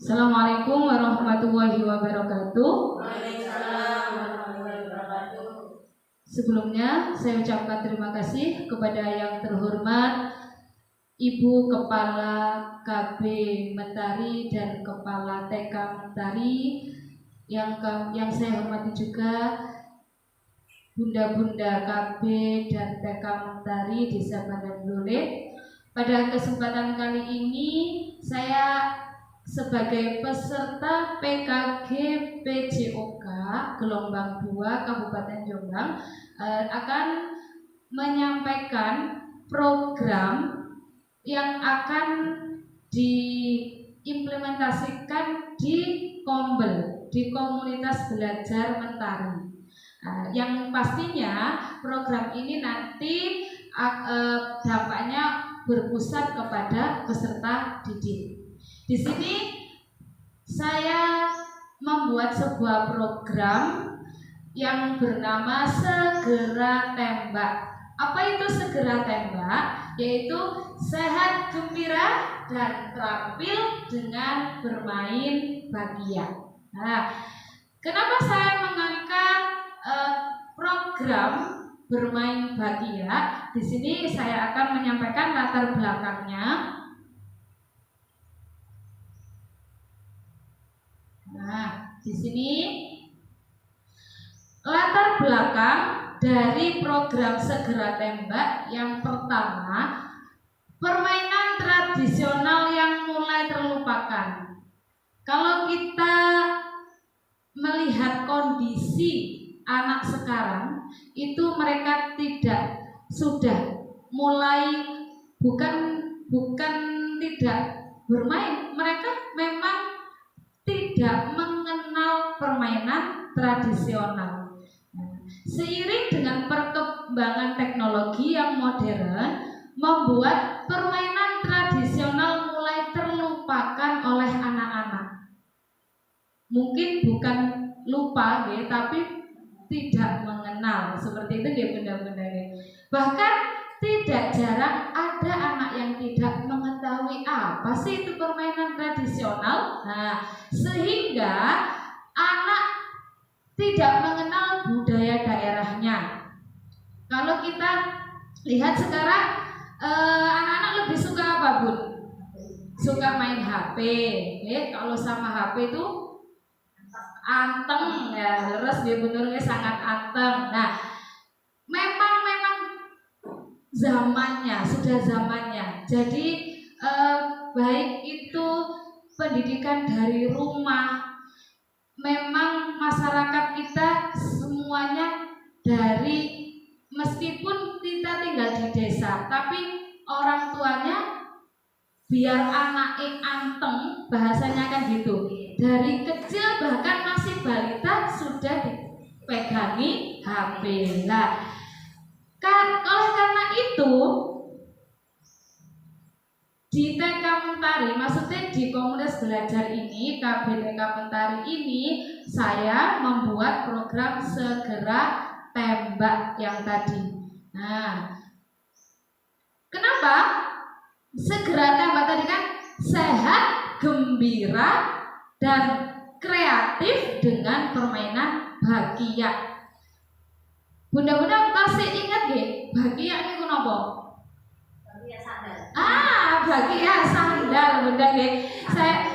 Assalamualaikum warahmatullahi wabarakatuh. Waalaikumsalam warahmatullahi wabarakatuh. Sebelumnya saya ucapkan terima kasih kepada yang terhormat Ibu Kepala KB Mentari dan Kepala TK Mentari, yang saya hormati juga Bunda-bunda KB dan TK Mentari Desa Bandar Blore. Pada kesempatan kali ini saya sebagai peserta PKG PJOK gelombang 2 Kabupaten Jombang akan menyampaikan program yang akan diimplementasikan di Kombel, di komunitas belajar Mentari. Yang pastinya program ini nanti dampaknya berpusat kepada peserta didik. Di sini saya membuat sebuah program yang bernama Segera Tembak. Apa itu Segera Tembak? Yaitu sehat, gembira, dan terampil dengan bermain bahagia. Nah, kenapa saya mengangkat program bermain bahagia? Di sini saya akan menyampaikan latar belakangnya. Nah, di sini latar belakang dari program Segera Tembak yang pertama, permainan tradisional yang mulai terlupakan. Kalau kita melihat kondisi anak sekarang, itu mereka sudah mulai bukan tidak bermain, mereka memang tidak mengenal permainan tradisional. Seiring dengan perkembangan teknologi yang modern, membuat permainan tradisional mulai terlupakan oleh anak-anak. Mungkin bukan lupa, ya, tapi tidak mengenal. Seperti itu dia benda-benda. Bahkan tidak jarang ada anak yang tidak mengetahui apa sih itu permainan tradisional. Nah, sehingga anak tidak mengenal budaya daerahnya. Kalau kita lihat sekarang anak-anak lebih suka apa, Bun? Suka main HP. Kalau sama HP itu anteng ya, terus dia benernya sangat anteng. Nah, memang sudah zamannya. Jadi baik itu pendidikan dari rumah, memang masyarakat kita semuanya meskipun kita tinggal di desa, tapi orang tuanya biar anaknya anteng, bahasanya kan gitu. Dari kecil bahkan masih balita sudah dipegangi HP. Nah, oleh karena itu di TK Mentari, maksudnya di komunitas belajar ini, KB TK Mentari ini, saya membuat program Segera Tembak yang tadi. Nah, kenapa Segera Tembak tadi? Kan sehat, gembira, dan kreatif dengan permainan bahagia. Bunda-bunda masih ingat nggih bahagia niku napa? Bahagia sandal. Bahagia sandal, Bunda nggih.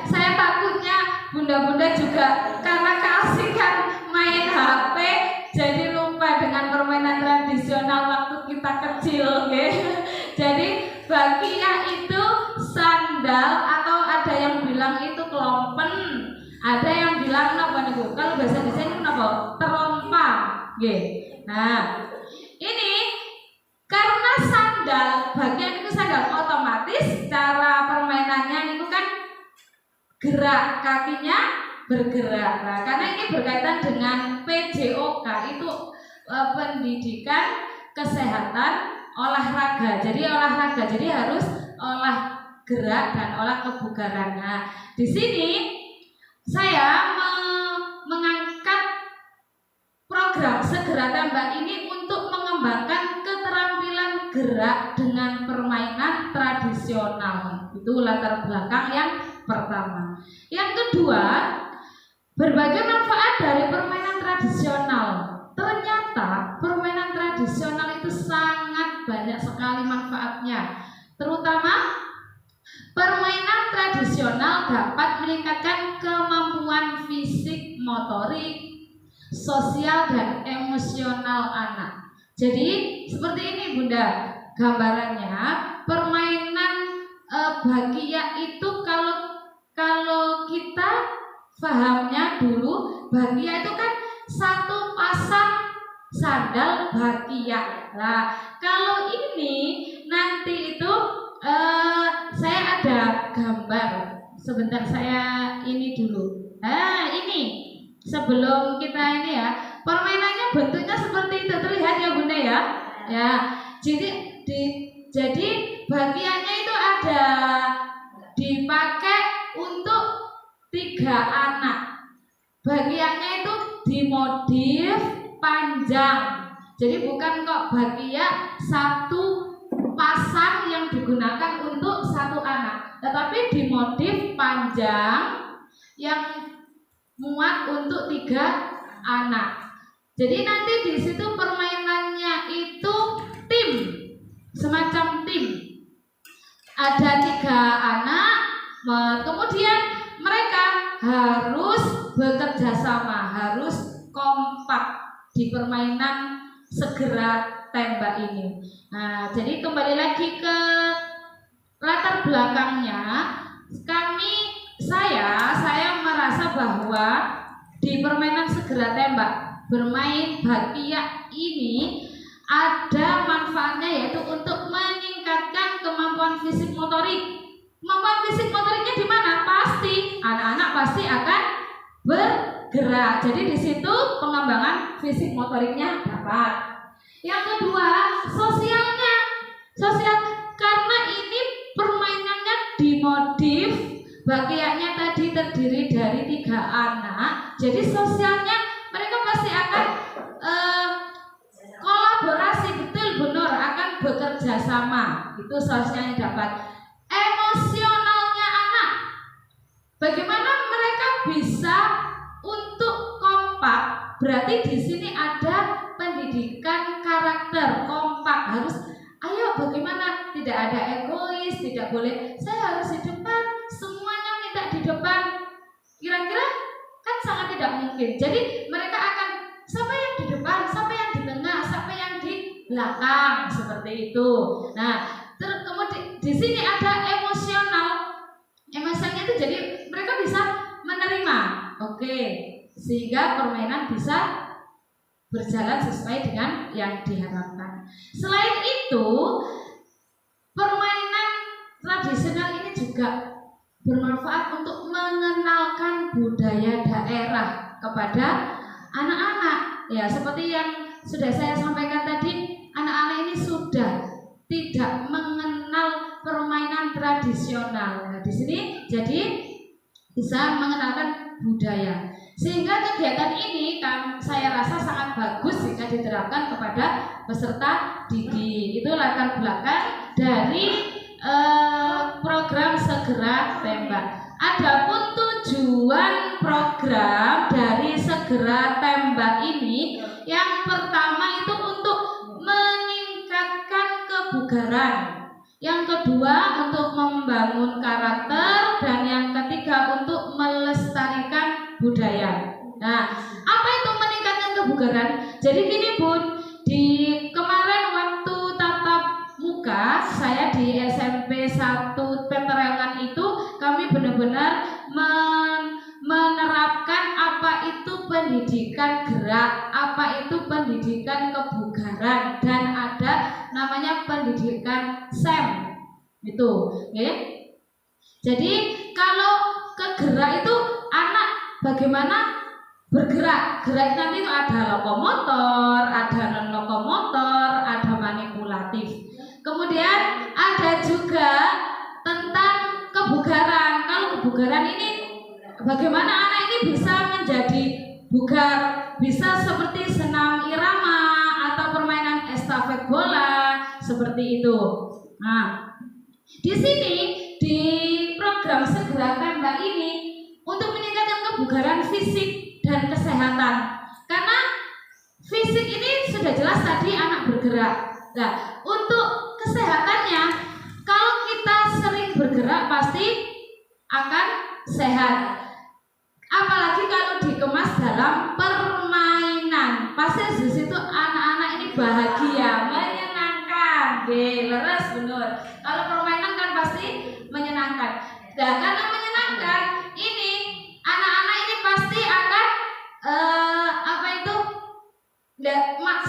Saya takutnya bunda-bunda juga karena keasikan main HP jadi lupa dengan permainan tradisional waktu kita kecil, nggih. Jadi bahagia itu sandal, atau ada yang bilang itu kelompen, ada yang bilang napa niku? Kalau bahasa Indonesia niku napa? Terompang, nggih. Nah, ini karena sandal, bagian itu sandal, otomatis cara permainannya itu kan gerak, kakinya bergerak. Nah, karena ini berkaitan dengan PJOK, itu pendidikan kesehatan olahraga. Jadi olahraga, jadi harus olah gerak dan olah kebugaran. Nah, di sini saya mengangkat program Segera Tembak ini untuk mengembangkan keterampilan gerak dengan permainan tradisional. Itu latar belakang yang pertama. Yang kedua, berbagai manfaat dari permainan tradisional. Ternyata permainan tradisional itu sangat banyak sekali manfaatnya. Terutama permainan tradisional dapat meningkatkan kemampuan fisik, motorik, sosial, dan emosional anak. Jadi seperti ini Bunda gambarannya. Permainan bakia itu kalau kita pahamnya dulu, bakia itu kan satu pasang sandal bakia. Nah, kalau ini nanti itu saya ada gambar. Sebentar saya ini dulu. Nah, ini sebelum kita ini ya, permainannya bentuknya seperti itu, terlihat ya Bunda ya. Ya, jadi bagiannya itu ada dipakai untuk 3 anak. Bagiannya itu dimodif panjang. Jadi bukan kok bagia satu pasang yang digunakan untuk 1 anak, tetapi dimodif panjang yang muat untuk 3 anak. Jadi nanti di situ permainannya itu tim, semacam tim. Ada 3 anak, kemudian mereka harus bekerja sama, harus kompak di permainan segera tembak ini. Nah, jadi kembali lagi ke latar belakangnya, saya merasa bahwa di permainan segera tembak bermain bakia ini ada manfaatnya, yaitu untuk meningkatkan kemampuan fisik motorik. Kemampuan fisik motoriknya di mana? Pasti anak-anak pasti akan bergerak. Jadi di situ pengembangan fisik motoriknya dapat. Yang kedua, sosial karena ini permainannya dimodif, bagiannya tadi terdiri dari 3 anak. Jadi sosialnya mereka pasti akan kolaborasi, betul benar akan bekerja sama. Itu sosialnya dapat. Emosionalnya anak, bagaimana mereka bisa untuk kompak? Berarti di sini ada pendidikan karakter. Kompak harus, ayo bagaimana, tidak ada egois, tidak boleh saya harus di depan, semuanya minta di depan. Kira-kira kan sangat tidak mungkin. Jadi mereka akan siapa yang di depan, siapa yang di tengah, siapa yang di belakang, seperti itu. Nah, kemudian di sini ada emosional. Emosionalnya itu jadi mereka bisa menerima. Oke, sehingga permainan bisa berjalan sesuai dengan yang diharapkan. Selain itu, permainan tradisional ini juga bermanfaat untuk mengenalkan budaya daerah kepada anak-anak. Ya, seperti yang sudah saya sampaikan tadi, anak-anak ini sudah tidak mengenal permainan tradisional. Nah, di sini jadi bisa mengenalkan budaya. Sehingga kegiatan ini saya rasa sangat bagus jika diterapkan kepada peserta didik. Itu latar belakang dari program Segera Tembak. Adapun tujuan program dari Segera Tembak ini, yang pertama itu untuk meningkatkan kebugaran, yang kedua untuk membangun karakter, dan yang ketiga untuk melestarikan budaya. Nah, apa itu meningkatkan kebugaran? Jadi gini Bun, di kemarin waktu tatap muka saya di SMP 1 Peterengan itu, kami benar-benar menerapkan apa itu pendidikan gerak, apa itu pendidikan kebugaran, dan ada namanya pendidikan SEM itu, ya. Jadi kalau ke gerak itu anak bagaimana bergerak. Gerak nanti itu ada lokomotor, ada non lokomotor, ada manipulatif. Kemudian ada juga tentang kebugaran. Kalau kebugaran ini bagaimana anak ini bisa menjadi bugar, bisa seperti senam irama atau permainan estafet bola, seperti itu. Nah, di sini di program Segera Tembak fisik dan kesehatan. Karena fisik ini sudah jelas tadi anak bergerak. Nah, untuk kesehatannya, kalau kita sering bergerak pasti akan sehat. Apalagi kalau dikemas dalam permainan, pasti di situ anak-anak ini bahagia, menyenangkan. Leres benar. Kalau permainan kan pasti menyenangkan. Nah, karena menyenangkan, ini anak-anak ini pasti akan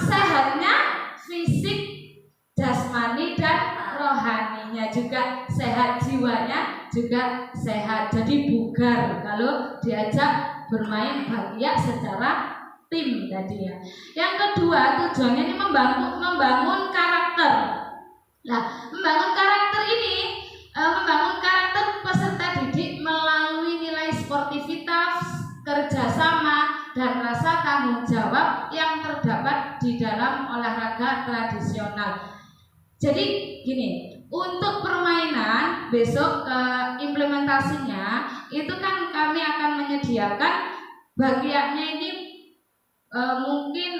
sehatnya fisik, jasmani dan rohaninya juga sehat, jiwanya juga sehat. Jadi bugar kalau diajak bermain bahagia secara tim tadi ya. Yang kedua, tujuannya ini membangun karakter. Nah, membangun karakter ini membangun karakter peserta didik melalui nilai sportivitas, kerjasama, dan rasa tanggung jawab yang terdapat di dalam olahraga tradisional. Jadi gini, untuk permainan besok ke implementasinya itu kan kami akan menyediakan bagiannya ini mungkin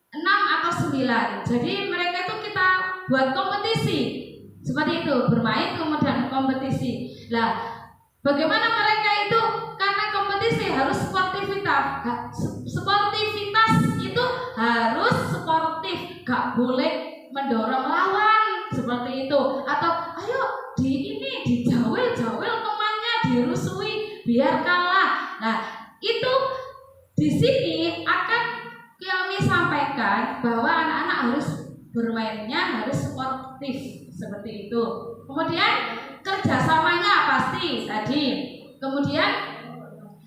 6 atau 9. Jadi mereka itu kita buat kompetisi seperti itu, bermain kemudian kompetisi. Lah, bagaimana mereka itu? Karena kompetisi harus sportivitas. Sportivitas itu harus sportif, gak boleh mendorong lawan seperti itu. Atau ayo dijawil temannya, dirusui biar kalah. Nah, itu di sini akan kami sampaikan bahwa anak-anak harus bermainnya harus sportif seperti itu. Kemudian kerjasamanya pasti tadi. Kemudian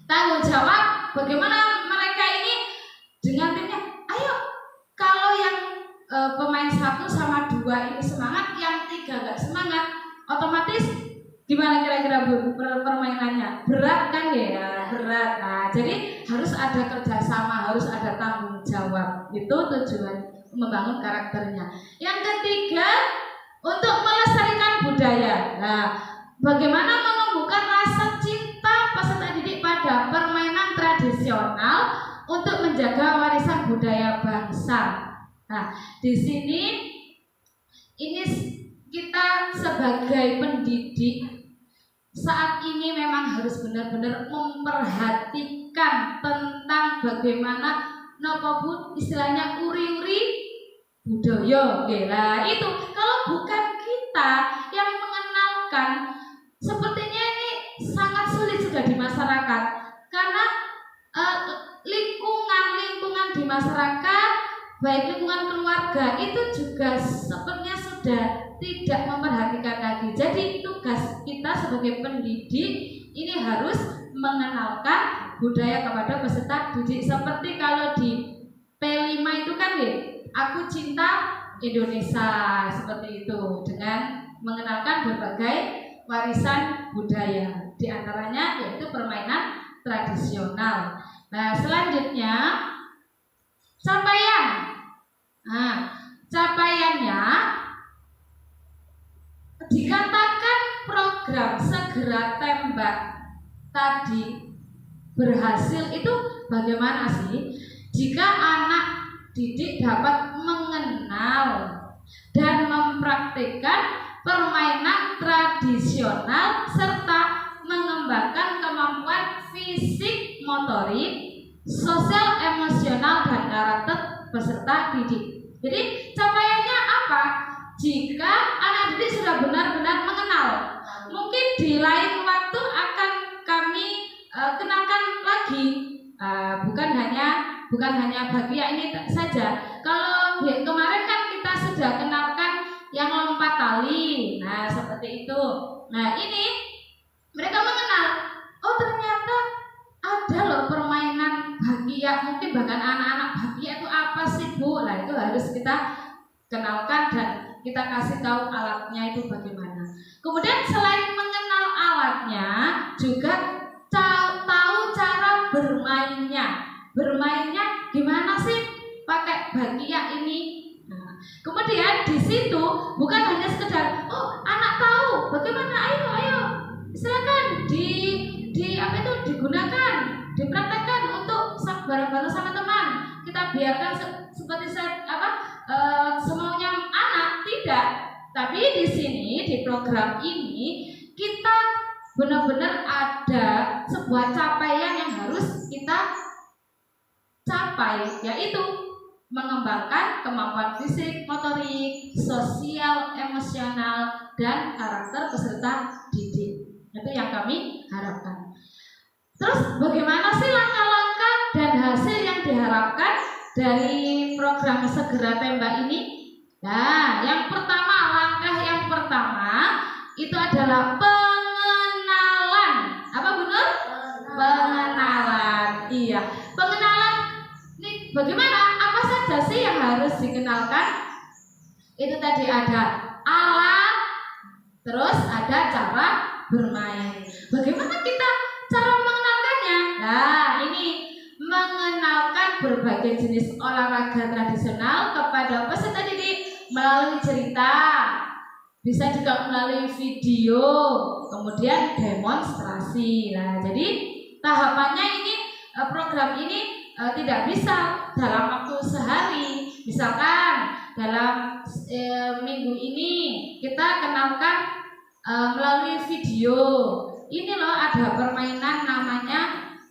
tanggung jawab, bagaimana mereka ini dengan timnya. Ayo, kalau yang pemain 1 sama 2 ini semangat, yang 3 gak semangat, otomatis gimana kira-kira Bu permainannya? Berat kan ya? Berat. Nah, jadi harus ada kerjasama, harus ada tanggung jawab. Itu tujuan membangun karakternya. Yang ketiga, untuk melestarikan budaya. Nah, bagaimana menumbuhkan rasa cinta peserta didik pada permainan tradisional untuk menjaga warisan budaya bangsa. Nah, di sini ini kita sebagai pendidik saat ini memang harus benar-benar memperhatikan tentang bagaimana istilahnya uri-uri budaya. Nah, itu kalau bukan kita yang mengenalkan, sepertinya ini sangat sulit sudah di masyarakat. Karena lingkungan di masyarakat, baik lingkungan keluarga itu juga sepertinya sudah tidak memperhatikan lagi. Jadi tugas kita sebagai pendidik ini harus mengenalkan budaya kepada peserta didik. Seperti kalau di P5 itu kan ya, aku cinta Indonesia, seperti itu, dengan mengenalkan berbagai warisan budaya, di antaranya yaitu permainan tradisional. Nah, selanjutnya capaian. Nah, capaiannya dikatakan program segera tembak tadi berhasil itu bagaimana sih? Jika anak didik dapat mengenal dan mempraktikkan permainan tradisional serta mengembangkan kemampuan fisik, motorik, sosial, emosional, dan karakter peserta didik. Jadi capaiannya apa? Jika anak didik sudah benar-benar mengenal, mungkin di lain waktu akan kami kenalkan lagi, bukan hanya bagian ini saja. Kalau kemarin kan kita sudah kenalkan yang lompat tali, nah seperti itu. Nah, ini mereka mengenal, oh ternyata ada loh permainan bahagia, mungkin bahkan anak-anak bahagia itu apa sih Bu? Nah, itu harus kita kenalkan dan kita kasih tahu alatnya itu bagaimana. Kemudian selain mengenal alatnya, juga tahu cara bermainnya. Bermainnya gimana sih pakai bahagia ini? Nah, kemudian di situ bukan hanya sekedar anak tahu bagaimana, ayo silakan digunakan, dipraktekkan. biarkan seperti semaunya anak, tidak. Tapi di sini di program ini kita benar-benar ada sebuah capaian yang harus kita capai, yaitu mengembangkan kemampuan fisik, motorik, sosial, emosional, dan karakter peserta didik. Itu yang kami harapkan. Terus bagaimana sih langkah-langkah dan hasil yang diharapkan dari program Segera Tembak ini? Nah, langkah yang pertama itu adalah pengenalan. Apa benar? Pengenalan. Iya, pengenalan. Ini bagaimana? Apa saja sih yang harus dikenalkan? Itu tadi ada alat, terus ada cara bermain. Bagaimana kita cara mengenalkannya? Nah, ini mengenalkan berbagai jenis olahraga tradisional kepada peserta didik melalui cerita, bisa juga melalui video, kemudian demonstrasi. Nah, jadi tahapannya ini program ini tidak bisa dalam waktu sehari. Misalkan dalam minggu ini kita kenalkan melalui video. Ini loh ada permainan namanya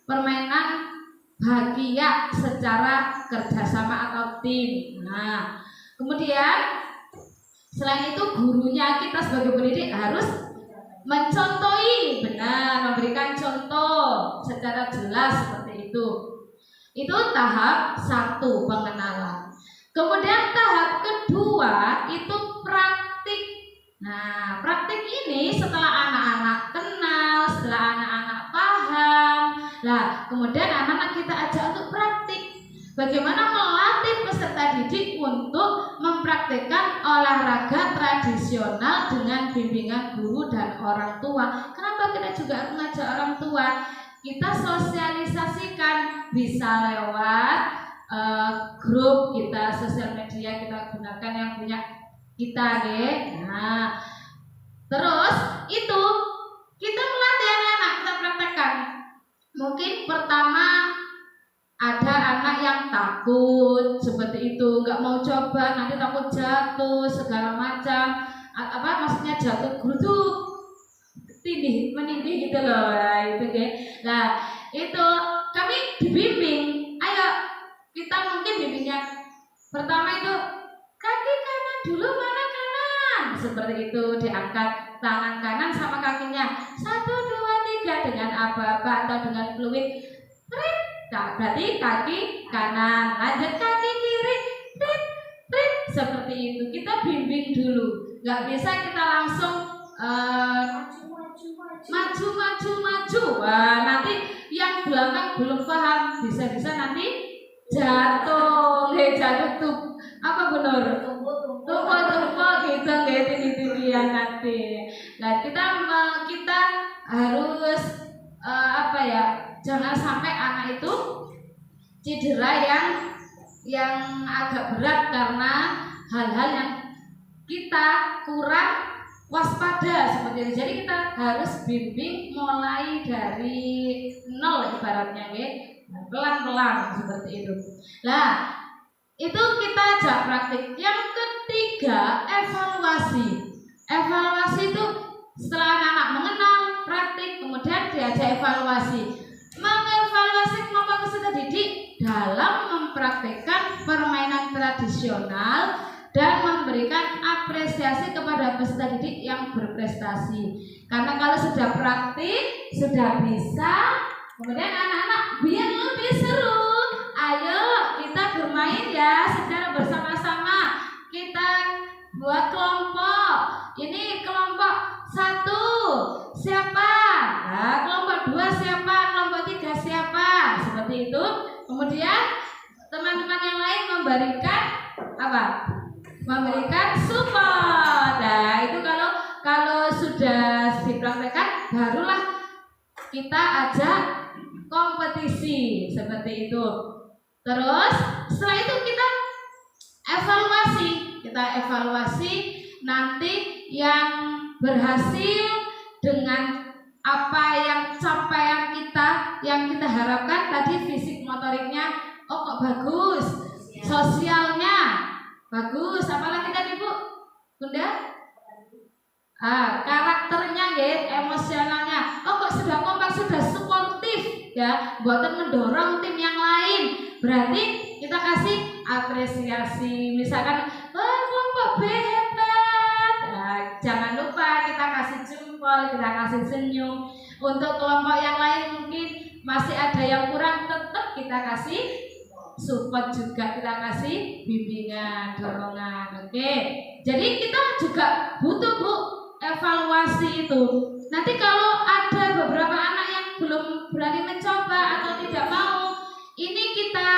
permainan bahagia secara kerjasama atau tim. Nah, kemudian selain itu gurunya, kita sebagai pendidik harus mencontohi, benar, memberikan contoh secara jelas seperti itu. Itu tahap 1, pengenalan. Kemudian tahap kedua itu praktik. Nah, praktik ini setelah anak-anak kenal, setelah anak-anak paham, nah kemudian anak-anak kita ajak untuk praktik. Bagaimana melatih peserta didik untuk mempraktikkan olahraga tradisional dengan bimbingan guru dan orang tua. Kenapa kita juga mengajak orang tua? Kita sosialisasikan, bisa lewat grup kita, sosial media kita gunakan yang punya kita, Nah, terus itu kita melatih anak-anak, kita praktekkan. Mungkin pertama ada anak yang takut seperti itu, nggak mau coba, nanti takut jatuh segala macam. Maksudnya jatuh, guru tuh menindih gitu loh, itu kan. Nah, itu kami dibimbing. Ayo kita mungkin bimbingnya pertama itu kaki kanan dulu, mana kanan, seperti itu, diangkat tangan kanan sama kakinya 1, 2, 3 dengan aba-aba atau dengan fluid. Berarti kaki kanan, lanjut kaki kiri, seperti itu. Kita bimbing dulu, nggak bisa kita langsung maju. Wah, nanti yang belakang belum paham, bisa nanti jatuh tuh apa benar? Tumpuk gitu, tinggi-tinggian nanti. Nah, kita harus jangan sampai anak itu cedera yang agak berat karena hal-hal yang kita kurang waspada seperti itu. Jadi kita harus bimbing mulai dari nol ibaratnya, pelan-pelan seperti itu. Nah, itu kita ajak praktik. Yang ketiga, evaluasi. Evaluasi itu setelah anak-anak mengenal praktik, kemudian diajak evaluasi. Mengevaluasi kemampuan peserta didik dalam mempraktikkan permainan tradisional dan memberikan apresiasi kepada peserta didik yang berprestasi. Karena kalau sudah praktik, sudah bisa, kemudian anak-anak biar lebih seru. Ayo kita bermain ya secara bersama-sama. Kita buat kelompok. Ini kelompok 1 siapa? Nah, kelompok 2 siapa? Kelompok 3 siapa? Seperti itu. Kemudian teman-teman yang lain memberikan memberikan support. Nah, itu kalau sudah dipraktekkan, barulah kita ajak kompetisi seperti itu. Terus setelah itu kita evaluasi nanti yang berhasil dengan apa yang capaian kita yang kita harapkan tadi, fisik motoriknya kok bagus, sosialnya bagus. Apalagi tadi Bu, Bunda? Karakternya ya, emosionalnya. Oh kok sudah kompak, sudah sportif ya, buatan mendorong tim yang lain. Berarti kita kasih apresiasi. Misalkan, wah kelompok B hebat. Jangan lupa kita kasih jempol, kita kasih senyum. Untuk kelompok yang lain mungkin masih ada yang kurang, tetap kita kasih support juga, kita kasih bimbingan, dorongan. Oke. Jadi kita juga butuh Bu evaluasi itu. Nanti kalau ada beberapa anak yang belum berani mencoba atau tidak mau, ini kita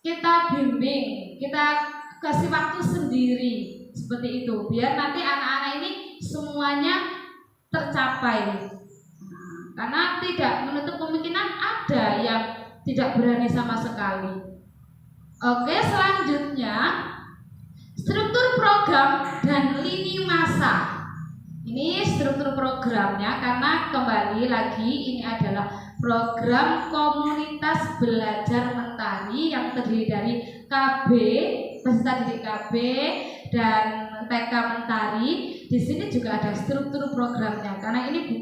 kita bimbing, kita kasih waktu sendiri seperti itu, biar nanti anak-anak ini semuanya tercapai. Karena tidak menutup kemungkinan ada yang tidak berani sama sekali. Oke, selanjutnya struktur program dan lini masa. Ini struktur programnya, karena kembali lagi ini adalah program komunitas belajar mentari yang terdiri dari KB, peserta didik KB dan TK Mentari. Di sini juga ada struktur programnya, karena ini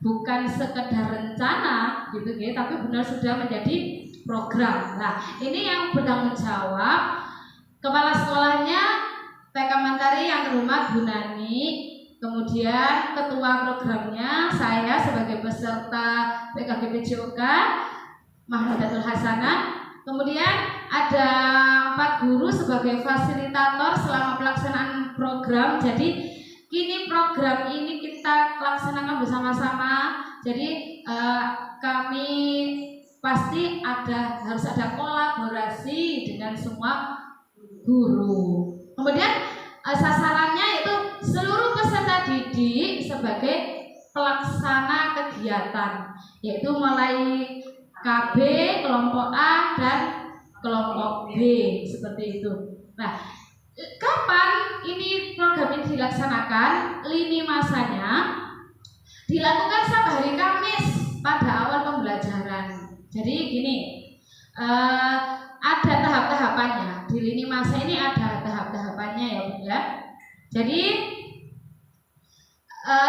bukan sekedar rencana gitu ya, tapi benar sudah menjadi program. Nah, ini yang bertanggung jawab kepala sekolahnya TK Mentari yang terhormat Bu Nani, kemudian ketua programnya saya sebagai peserta PKGPJOK Mahmudatul Hasanah, kemudian ada 4 guru sebagai fasilitator selama pelaksanaan program. Jadi kini program ini kita laksanakan bersama-sama. Jadi kami pasti harus ada kolaborasi dengan semua guru. Kemudian sasarannya itu seluruh peserta didik sebagai pelaksana kegiatan, yaitu mulai KB, kelompok A dan kelompok B seperti itu. Nah, kapan ini program ini dilaksanakan? Lini masanya dilakukan setiap hari Kamis pada awal pembelajaran. Jadi gini, ada tahap-tahapannya. Di lini masa ini ada tahap-tahapannya ya Bu ya. Jadi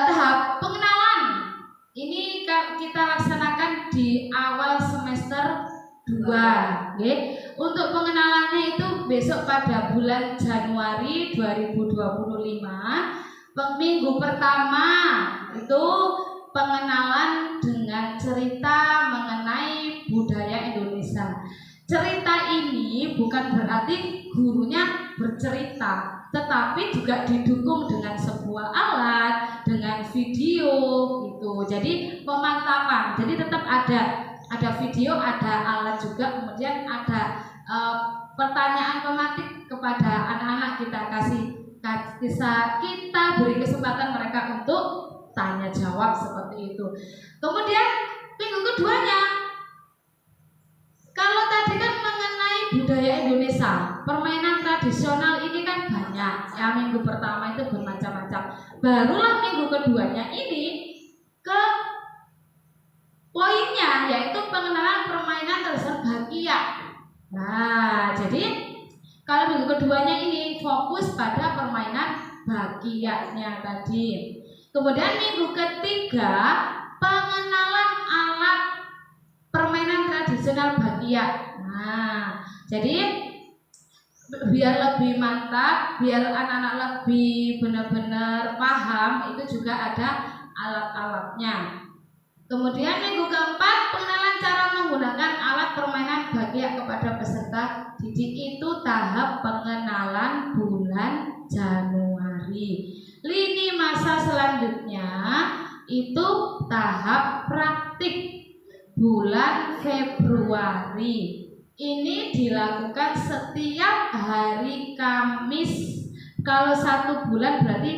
tahap pengenalan ini kita laksanakan di awal semester 2, okay? Untuk pengenalannya itu besok pada bulan Januari 2025. Minggu pertama itu pengenalan dengan cerita mengenai budaya Indonesia. Cerita ini bukan berarti gurunya bercerita, tetapi juga didukung dengan sebuah alat, dengan video gitu. Jadi pemantapan. Jadi tetap ada video, ada alat juga, kemudian ada pertanyaan pematik kepada anak-anak, kita beri kesempatan mereka untuk tanya jawab seperti itu. Kemudian minggu keduanya, kalau tadi kan mengenai budaya Indonesia, permainan tradisional ini kan banyak. Ya, minggu pertama itu bermacam-macam. Barulah minggu keduanya ini ke poinnya, yaitu pengenalan permainan tradisional Bakia. Nah, jadi kalau minggu keduanya ini fokus pada permainan Bakianya tadi. Kemudian minggu ketiga pengenalan alat permainan tradisional Bakia. Nah, jadi biar lebih mantap, biar anak-anak lebih benar-benar paham, itu juga ada alat-alatnya. Kemudian minggu keempat pengenalan cara menggunakan alat permainan Bakia kepada peserta didik, itu tahap pengenalan bulan Januari. Lini masa selanjutnya itu tahap praktik bulan Februari. Ini dilakukan setiap hari Kamis. Kalau 1 bulan berarti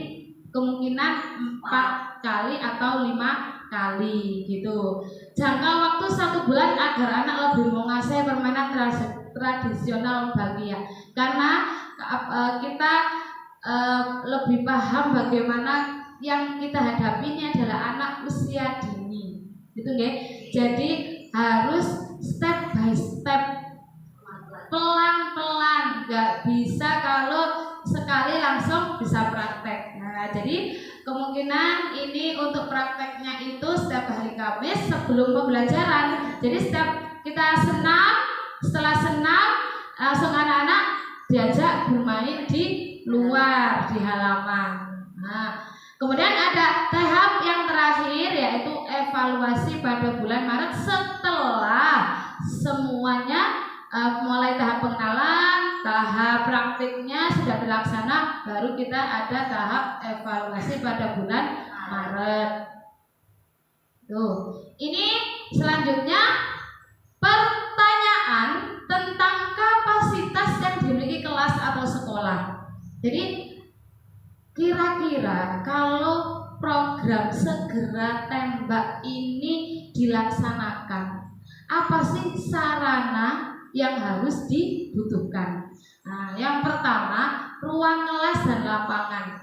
kemungkinan 4 kali atau 5 kali gitu. Jangka waktu 1 bulan agar anak lebih menguasai permainan tradisional Bakia. Karena kita lebih paham bagaimana yang kita hadapi ini adalah anak usia dini, gitu ya. Jadi harus step by step, pelan ini untuk prakteknya itu setiap hari Kamis sebelum pembelajaran. Jadi setiap kita senam, setelah senam langsung anak-anak diajak bermain di luar di halaman. Nah, kemudian ada tahap yang terakhir yaitu evaluasi pada bulan Maret setelah semuanya mulai tahap pengenalan, tahap praktiknya sudah dilaksana, baru kita ada tahap evaluasi pada bulan Maret. Tuh, ini selanjutnya pertanyaan tentang kapasitas yang dimiliki kelas atau sekolah. Jadi kira-kira kalau program segera tembak ini dilaksanakan, apa sih sarana yang harus dibutuhkan? Nah, yang pertama, ruang kelas dan lapangan.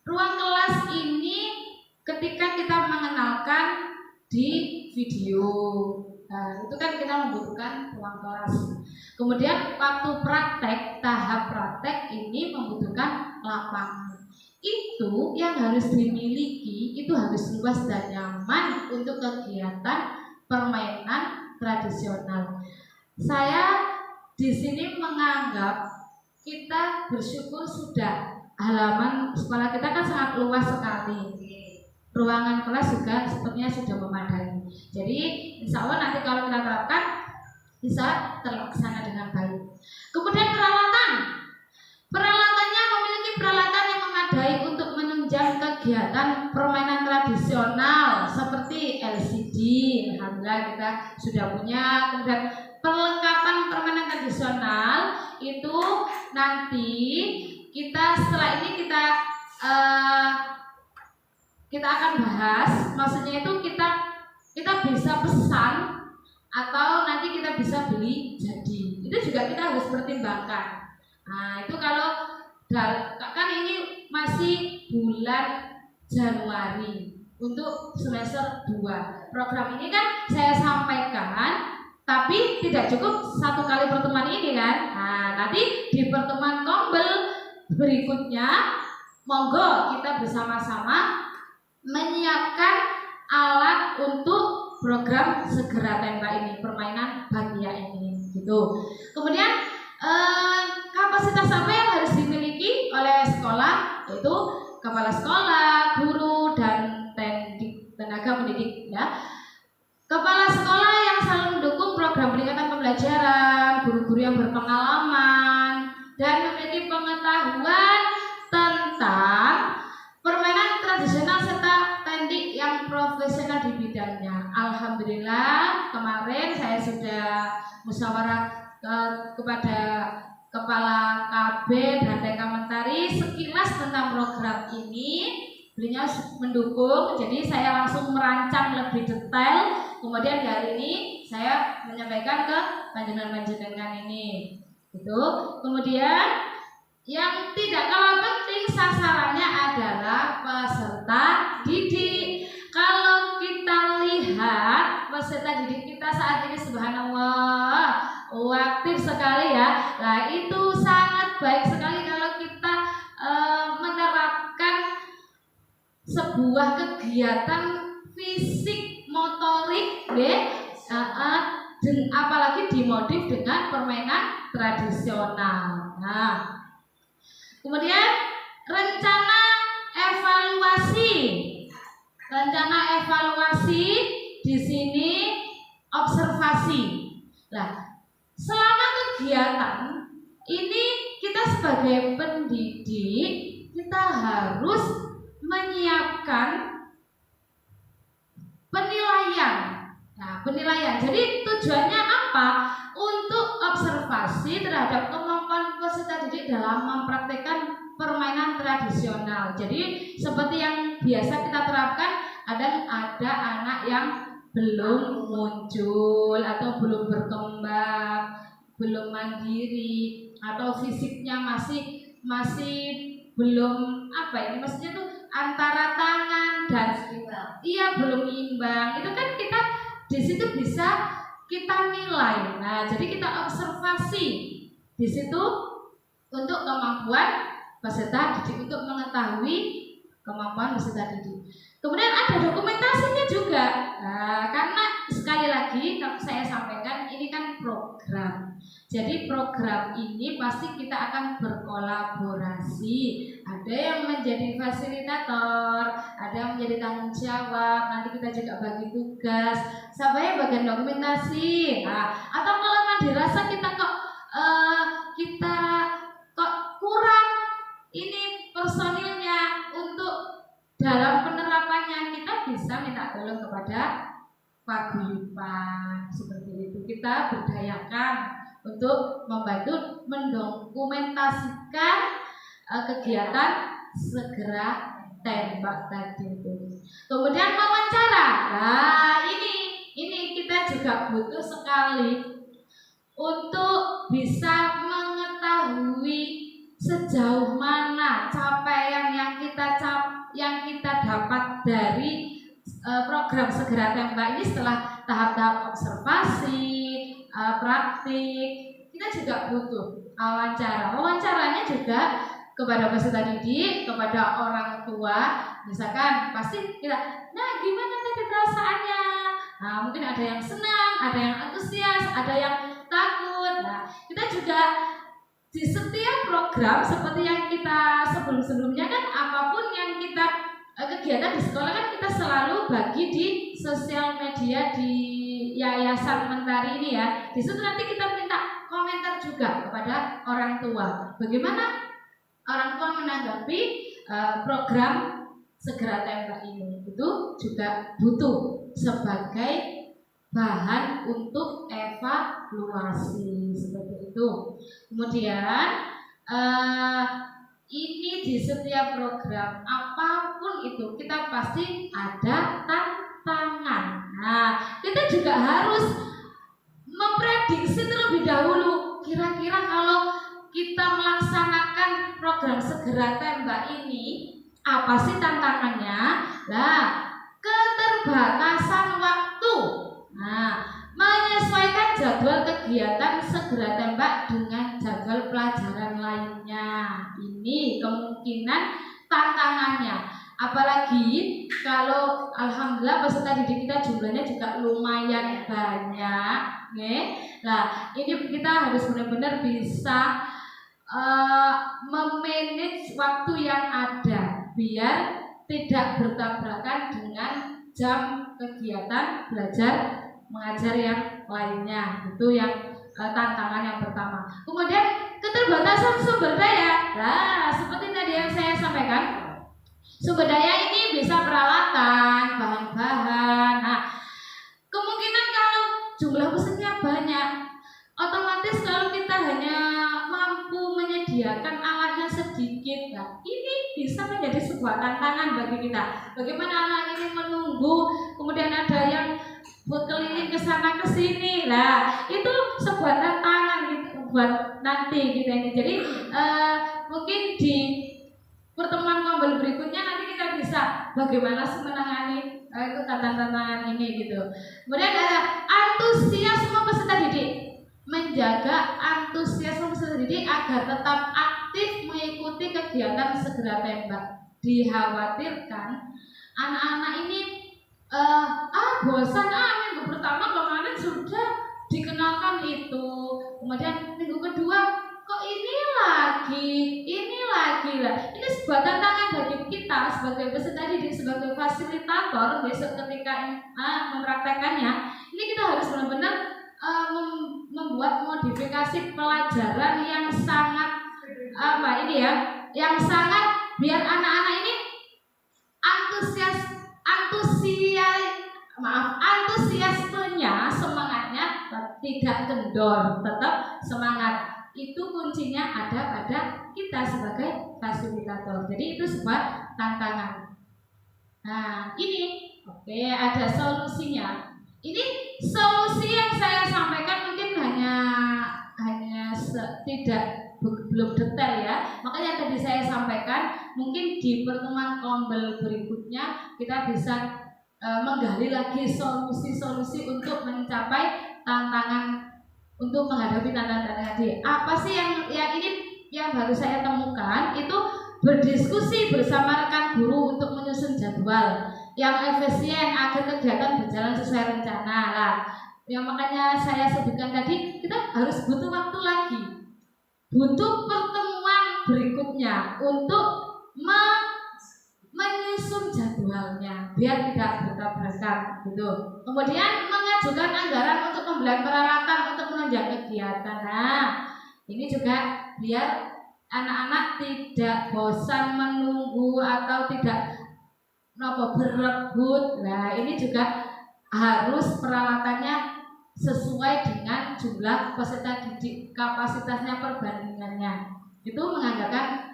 Ruang kelas ini ketika kita mengenalkan di video, nah, itu kan kita membutuhkan ruang kelas. Kemudian waktu praktek, tahap praktek ini membutuhkan lapangan. Itu yang harus dimiliki, itu harus luas dan nyaman untuk kegiatan permainan tradisional. Saya di sini menganggap kita bersyukur sudah halaman sekolah kita kan sangat luas sekali. Ruangan kelas juga sepertinya sudah memadai. Jadi insya Allah nanti kalau kita terapkan bisa terlaksana dengan baik. Kemudian peralatannya memiliki peralatan yang memadai untuk menunjang kegiatan permainan tradisional seperti LCD. Alhamdulillah kita sudah punya. Kemudian perlengkapan permainan tradisional itu nanti kita setelah ini kita akan bahas. Maksudnya itu kita bisa pesan atau nanti kita bisa beli jadi. Itu juga kita harus pertimbangkan. Nah, itu kalau kan ini masih bulan Januari untuk semester 2. Program ini kan saya sampaikan, tapi tidak cukup satu kali pertemuan ini kan. Nah, nanti di pertemuan Kombel berikutnya monggo kita bersama-sama menyiapkan alat untuk program segera tembak ini, permainan bahagia ini gitu. Kemudian kapasitas apa yang harus dimiliki oleh sekolah, yaitu kepala sekolah, guru, dan tenaga pendidik ya. Kepala sekolah yang selalu mendukung program peningkatan pembelajaran, guru-guru yang berpengalaman dan memiliki pengetahuan tentang permainan tradisional serta teknik yang profesional di bidangnya. Alhamdulillah kemarin saya sudah musyawarah kepada kepala KB dan TK Mentari sekilas tentang program ini. Beliau mendukung, jadi saya langsung merancang lebih detail. Kemudian hari ini saya menyampaikan ke panjenengan ini. Gitu. Kemudian yang tidak kalah penting sasarannya adalah peserta didik. Kalau kita lihat peserta didik kita saat ini subhanallah aktif sekali ya. Nah itu sangat baik sekali kalau kita menerapkan sebuah kegiatan fisik motorik dan apalagi dimodif dengan permainan tradisional. Nah, kemudian rencana evaluasi di sini observasi. Nah, selama kegiatan ini kita sebagai pendidik kita harus menyiapkan penilaian. Nah, penilaian. Jadi tujuannya apa? Untuk observasi terhadap kemampuan peserta didik dalam mempraktikkan permainan tradisional. Jadi seperti yang biasa kita terapkan, ada anak yang belum muncul atau belum berkembang, belum mandiri, atau fisiknya masih belum maksudnya tuh antara tangan dan belum imbang. Itu kan kita di situ bisa kita nilai. Nah, jadi kita observasi di situ untuk kemampuan peserta didik, untuk mengetahui kemampuan peserta didik. Kemudian program ini pasti kita akan berkolaborasi. Ada yang menjadi fasilitator, ada yang menjadi tanggung jawab. Nanti kita juga bagi tugas. Siapa yang bagian dokumentasi? Nah, atau kalau memang dirasa kita kok kurang ini personilnya untuk dalam penerapannya, kita bisa minta tolong kepada paguyuban seperti itu. Kita berdayakan untuk membantu mendokumentasikan kegiatan segera tembak tadi itu. Kemudian wawancara. Nah, ini kita juga butuh sekali untuk bisa mengetahui sejauh mana capaian yang kita dapat dari program segera tembak ini setelah tahap-tahap observasi, praktik. Kita juga butuh wawancara. Wawancaranya juga kepada peserta didik, kepada orang tua. Misalkan pasti kita, nah gimana tadi perasaannya? Nah, mungkin ada yang senang, ada yang antusias, ada yang takut. Nah, kita juga di setiap program seperti yang kita sebelum-sebelumnya kan, apapun yang kita kegiatan di sekolah kan kita selalu bagi di sosial media di Yayasan Mentari ini ya. Di situ nanti kita minta komentar juga kepada orang tua. Bagaimana orang tua menanggapi program segera tembak ini? Itu juga butuh sebagai bahan untuk evaluasi seperti itu. Kemudian ini di setiap program apapun itu kita pasti ada tantangan. Nah, kita juga harus memprediksi terlebih dahulu. Kira-kira kalau kita melaksanakan program segera tembak ini, apa sih tantangannya? Nah, keterbatasan waktu. Nah, menyesuaikan jadwal kegiatan segera tembak dengan jadwal pelajaran lainnya. Ini kemungkinan tantangannya. Apalagi kalau alhamdulillah peserta didik kita jumlahnya juga lumayan banyak, Nah, ini kita harus benar-benar bisa memanage waktu yang ada biar tidak bertabrakan dengan jam kegiatan belajar mengajar yang lainnya. Itu yang tantangan yang pertama. Kemudian keterbatasan sumber daya. Nah, seperti tadi yang saya sampaikan, sumber daya ini bisa peralatan, bahan-bahan. Nah, kemungkinan kalau jumlah peserta banyak, otomatis kalau kita hanya mampu menyediakan alatnya sedikit, nah, ini bisa menjadi sebuah tantangan bagi kita. Bagaimana anak ini menunggu, kemudian ada yang berkeliling ke sana ke sini. Nah, itu sebuah tantangan gitu buat nanti gitu ini. Jadi mungkin di pertemuan ngobrol berikutnya nanti kita bisa bagaimana sih menangani itu tantangan ini gitu. Kemudian ada antusiasme peserta didik. Menjaga antusiasme peserta didik agar tetap aktif mengikuti kegiatan segera tembak. Dikhawatirkan anak-anak ini bosan, minggu pertama kemarin sudah dikenalkan itu, kemudian minggu kedua kok ini lagi lah. Ini sebuah tantangan bagi kita sebagai peserta didik, sebagai fasilitator besok ketika mempraktekannya. Ini kita harus benar-benar membuat modifikasi pelajaran yang sangat yang sangat biar anak-anak ini antusiasmenya, semangatnya tidak kendor, tetap semangat. Itu kuncinya ada pada kita sebagai fasilitator. Jadi itu sebuah tantangan. Nah, ini ada solusinya. Ini solusi yang saya sampaikan mungkin belum detail ya. Makanya tadi saya sampaikan mungkin di pertemuan kombel berikutnya kita bisa menggali lagi solusi-solusi untuk mencapai tantangan, untuk menghadapi tantangan tadi. Apa sih yang baru saya temukan itu berdiskusi bersama rekan guru untuk menyusun jadwal yang efisien agar kegiatan berjalan sesuai rencana. Lah, yang makanya saya sebutkan tadi, kita harus butuh waktu lagi butuh pertemuan berikutnya untuk menyusun jadwalnya biar tidak bertabrakan gitu. Kemudian mengajukan anggaran untuk pembelian peralatan untuk menunjang kegiatan. Nah, ini juga biar anak-anak tidak bosan menunggu atau tidak berebut. Nah, ini juga harus peralatannya sesuai dengan jumlah peserta didik, kapasitasnya, perbandingannya. Itu menganggarkan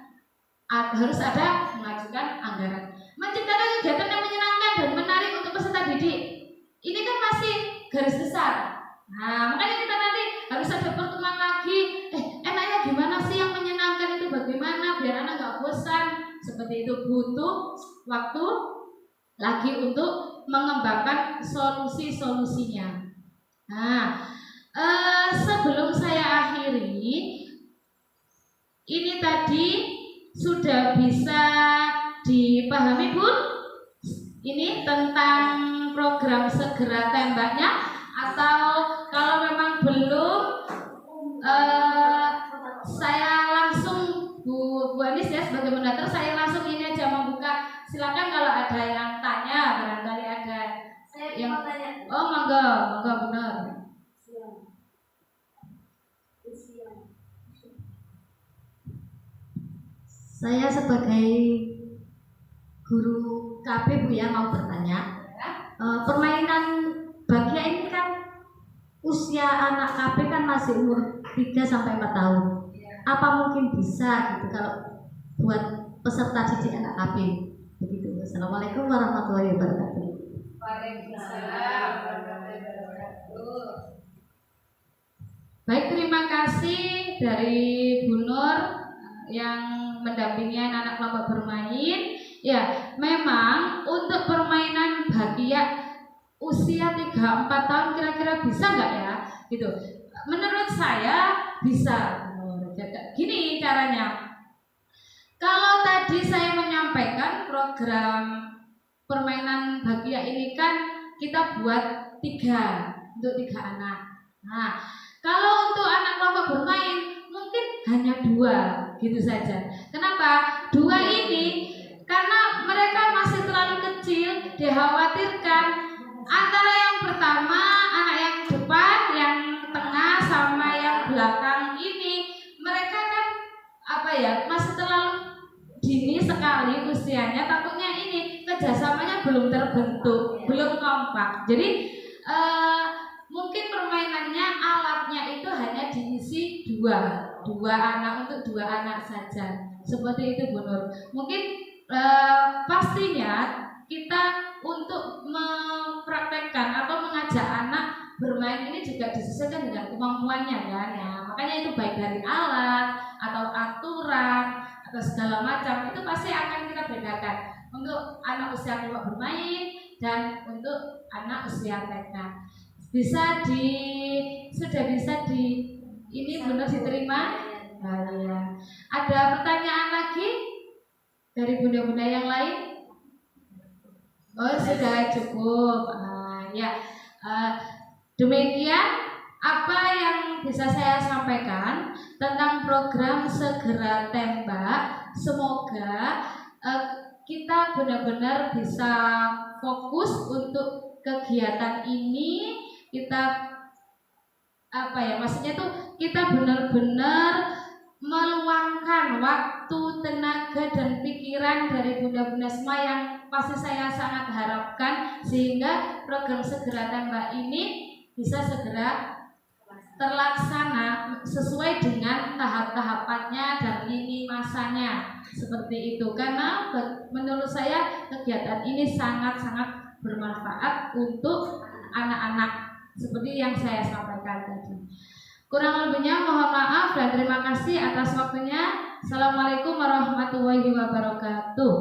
harus ada mengajukan anggaran. Menciptakan kegiatan yang menyenangkan dan menarik untuk peserta didik. Ini kan masih garis besar. Nah, makanya kita nanti harus ada pertemuan lagi. Enaknya gimana sih yang menyenangkan itu bagaimana biar anak nggak bosan. Seperti itu, butuh waktu lagi untuk mengembangkan solusi-solusinya. Nah, sebelum saya akhiri, ini tadi sudah bisa dipahami Bun? Ini tentang program segera tembaknya, atau kalau memang belum, saya langsung Bu Anis ya sebagai moderator, saya langsung ini aja membuka. Silakan kalau ada yang tanya, barangkali ada Saya yang mau tanya. oh monggo benar. Saya sebagai guru KB Bu ya mau bertanya, permainan bakia ini kan usia anak KB kan masih umur 3 sampai 4 tahun. Apa mungkin bisa gitu kalau buat peserta didik anak KB? Begitu. Assalamualaikum warahmatullahi wabarakatuh. Waalaikumsalam warahmatullahi wabarakatuh. Baik, terima kasih dari Bu Nur yang mendampingi anak-anak kelompok bermain. Ya, memang untuk permainan bakia usia 3-4 tahun kira-kira bisa nggak ya? Gitu. Menurut saya bisa. Gini caranya. Kalau tadi saya menyampaikan program permainan bakia ini kan kita buat 3 untuk 3 anak. Nah, kalau untuk anak kelompok bermain mungkin hanya 2 gitu saja. Kenapa? 2 ini karena mereka masih terlalu kecil, dikhawatirkan antara yang pertama, anak yang depan, yang tengah sama yang belakang ini, mereka kan masih terlalu dini sekali usianya, takutnya ini kerjasamanya belum terbentuk, belum kompak. Jadi mungkin permainannya, alatnya itu hanya diisi 2 anak untuk 2 anak saja. Seperti itu Bu Nur. Mungkin pastinya kita untuk mempraktekkan atau mengajak anak bermain ini juga disesuaikan dengan kemampuannya kan ya. Makanya itu baik dari alat atau aturan atau segala macam itu pasti akan kita bedakan untuk anak usia kelompok bermain dan untuk anak usia TK. Sudah bisa ini benar diterima? Ya. Ada pertanyaan lagi dari bunda-bunda yang lain? Oh, sudah cukup. Demikian apa yang bisa saya sampaikan tentang program segera tembak. Semoga kita benar-benar bisa fokus untuk kegiatan ini. Kita maksudnya tuh kita benar-benar meluangkan waktu, tenaga dan pikiran dari bunda-bunda semua yang pasti saya sangat harapkan sehingga program segera tembak ini bisa segera terlaksana sesuai dengan tahap-tahapannya dan lini masanya seperti itu. Karena menurut saya kegiatan ini sangat-sangat bermanfaat untuk anak-anak seperti yang saya sampaikan tadi. Kurang lebihnya mohon maaf dan terima kasih atas waktunya. Assalamualaikum warahmatullahi wabarakatuh.